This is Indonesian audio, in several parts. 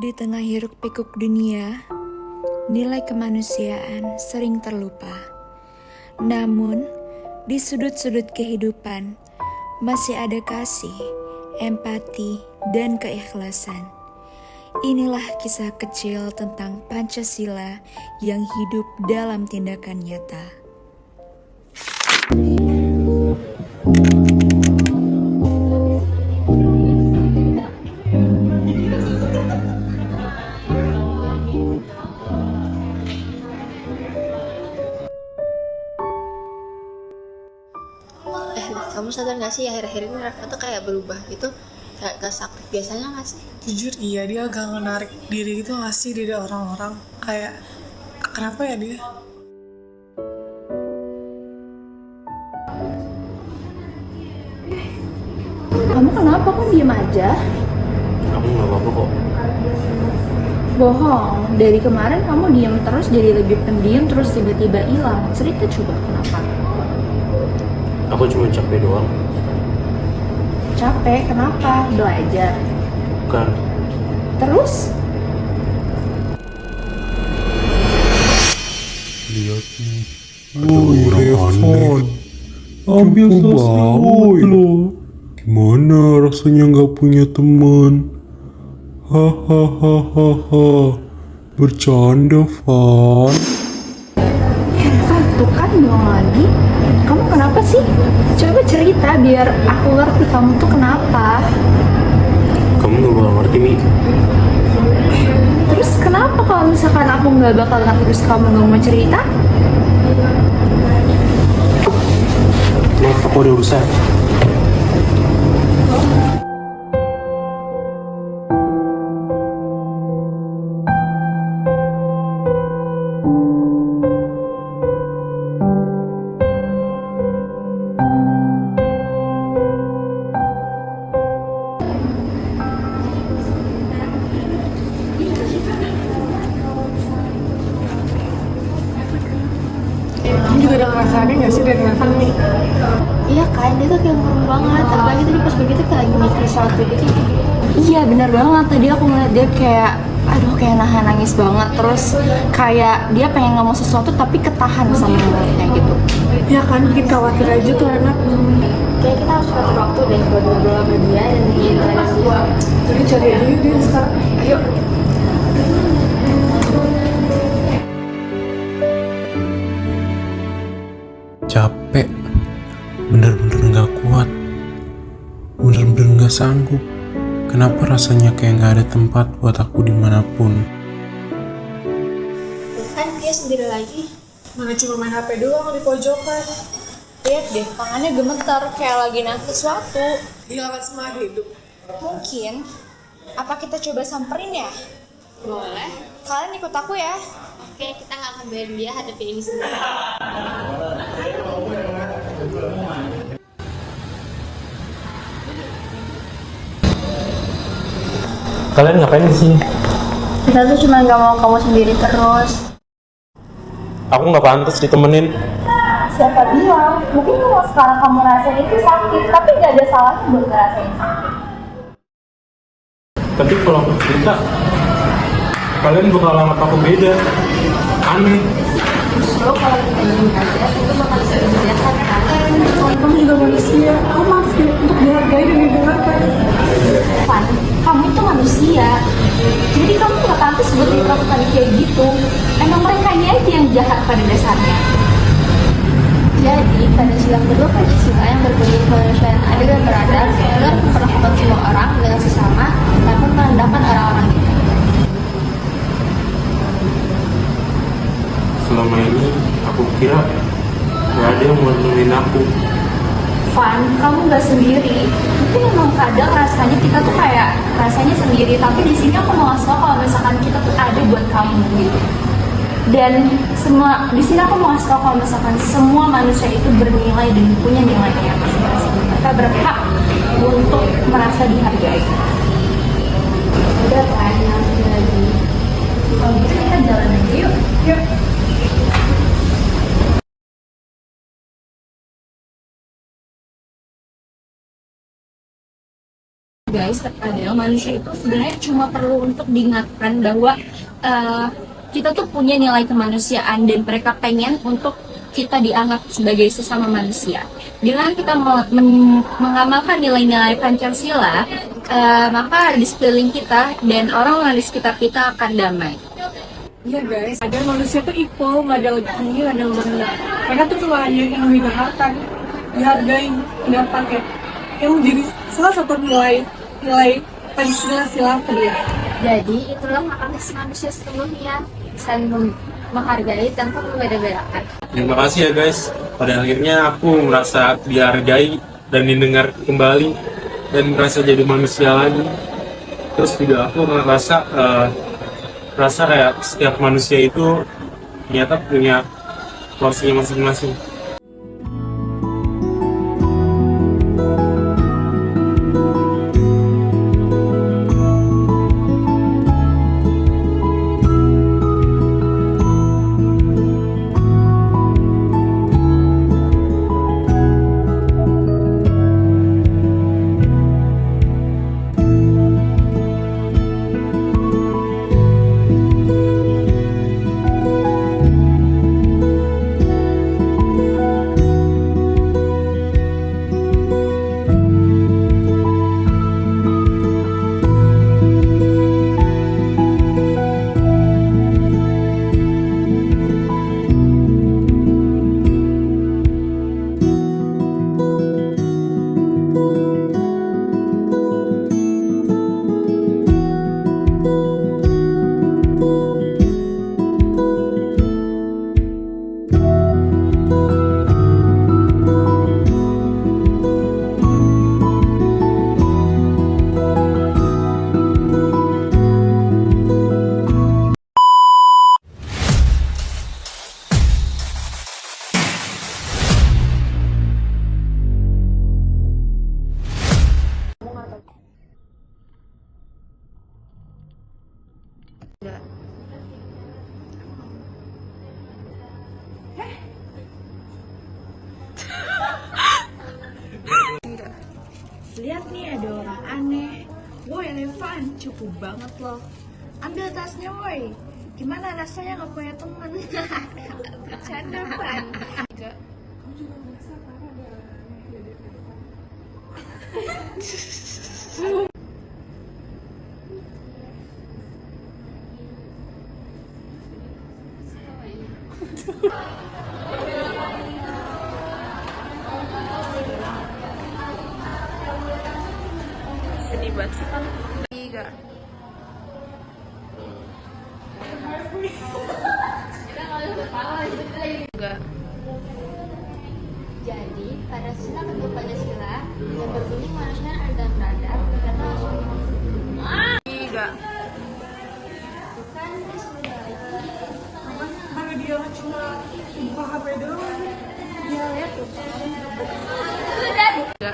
Di tengah hiruk-pikuk dunia, nilai kemanusiaan sering terlupa. Namun, di sudut-sudut kehidupan masih ada kasih, empati, dan keikhlasan. Inilah kisah kecil tentang Pancasila yang hidup dalam tindakan nyata. Kamu sadar gak sih akhir-akhir ini Rafa tuh kayak berubah gitu, kayak gak seaktif biasanya gak sih? Jujur iya, dia agak menarik diri gitu gak sih dari orang-orang. Kayak kenapa ya dia? Kamu kenapa kok diem aja? Aku nggak apa-apa kok. Bohong, dari kemarin kamu diem terus jadi lebih pendiam terus tiba-tiba hilang. Cerita coba kenapa? Aku cuma capek doang. Capek, kenapa? Belajar. Bukan. Terus? Lihat nih. Woi Revon, ambil banget lo. Gimana rasanya nggak punya teman? Hahaha. Bercanda, Van. Tuh kan bohong lagi. Kamu kenapa sih? Coba cerita biar aku ngerti kamu tuh kenapa. Kamu nggak bakal ngerti, Mi. Terus kenapa kalau misalkan aku nggak bakal ngerti terus kamu nggak mau cerita? Maaf, aku ada urusan. Kamu juga udah ngerasain gak sih dari Revon nih? Iya kan, dia tuh kayak murung banget, apalagi tadi pas begitu kayak lagi mikir sesuatu gitu. Iya benar banget, tadi aku ngeliat dia kayak kayak nahan nangis banget. Terus kayak dia pengen ngomong sesuatu tapi ketahan sama mulutnya gitu. Ya kan, bikin khawatir aja tuh anak. Kayak kita harus ngatur waktu deh buat ngobrol sama dia dan bikin dia. Jadi cari aja yuk dia sekarang. Ayo. Capek, bener-bener nggak kuat, bener-bener nggak sanggup. Kenapa rasanya kayak nggak ada tempat buat aku dimanapun? Kan dia sendiri lagi. Mana cuma main HP doang di pojokan. Lihat deh, tangannya gemetar kayak lagi nangis sesuatu. Hilangkan semangat hidup. Mungkin, apa kita coba samperin ya? Boleh. Kalian ikut aku ya? Oke, kita gak akan biarin dia hadapin ini sendiri. Kalian ngapain di sini? Kita tuh cuma nggak mau kamu sendiri terus. Aku nggak pantas ditemenin. Siapa bilang? Mungkin kalau sekarang kamu ngerasain itu sakit, tapi nggak ada salahnya buat ngerasain sakit. Tapi kalau aku cerita, kalian bakal anggap aku beda. Aneh. Justru kalau kita belajar itu bakal bisa dibiasakan kan? Kamu juga manusia. Kamu harus untuk dihargai dan didengarkan. Van, kamu itu manusia. Jadi kamu nggak pantas buat diperlakukan kayak gitu. Emang mereka ini aja yang jahat pada dasarnya. Jadi, Pancasila kedua Pancasila yang berbentuk kemanusiaan adil dan beradab dalam memperlakukan semua orang dengan sesama tanpa merendahkan orang-orang itu. Selama ini aku kira nggak ada yang mau nemenin aku. Van, kamu nggak sendiri. Mungkin emang kadang rasanya kita tuh kayak rasanya sendiri, tapi di sini aku mau ngasih tau kalau misalkan kita tuh ada buat kamu gitu. Dan semua di sini aku mau ngasih tau kalau misalkan semua manusia itu bernilai dan punya nilainya masing-masing. Mereka berhak untuk merasa dihargai. Udah kan, nanti lagi. Kalau gitu kita jalan aja yuk. Yuk. Guys, terkadang manusia itu sebenarnya cuma perlu untuk diingatkan bahwa kita tuh punya nilai kemanusiaan dan mereka pengen untuk kita dianggap sebagai sesama manusia. Dengan kita mengamalkan nilai-nilai Pancasila, maka di sekeliling kita dan orang-orang di sekitar kita akan damai. Iya guys, ada manusia tuh equal, nggak ada lebih tinggi, nggak ada lebih rendah. Mereka tuh cuma hanya yang didengarkan, dihargai, pendapatnya. Yang menjadi salah satu nilai Pancasila kedua. Jadi itulah hak asasi manusia sepenuhnya, saling menghargai tanpa membeda-bedakan. Terima kasih ya guys. Pada akhirnya aku merasa dihargai dan didengar kembali dan merasa jadi manusia lagi. Terus juga aku merasa kayak setiap manusia itu ternyata punya porsinya masing-masing. Lihat nih ada orang aneh. Woi Evan, cukup banget loh. Ambil tasnya woi. Gimana rasanya nggak punya teman? Bercanda Van. Sedih banget sih kan. Tiga. Jadi pada sila kedua Pancasila yang berbunyi manusia adil dan beradab karena Tiga. bukan diskriminasi. Karena dia cuma buka HP doang, dia lihat tuh. Tiga.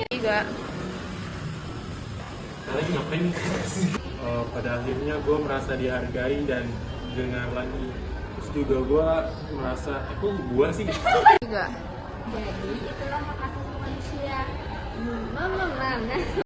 Tiga. Kalian ngapain? Pada akhirnya gue merasa dihargai dan dengar lagi. Terus juga gue merasa, kok gue sih? Tiga. Jadi itulah hak asasi manusia. Mana?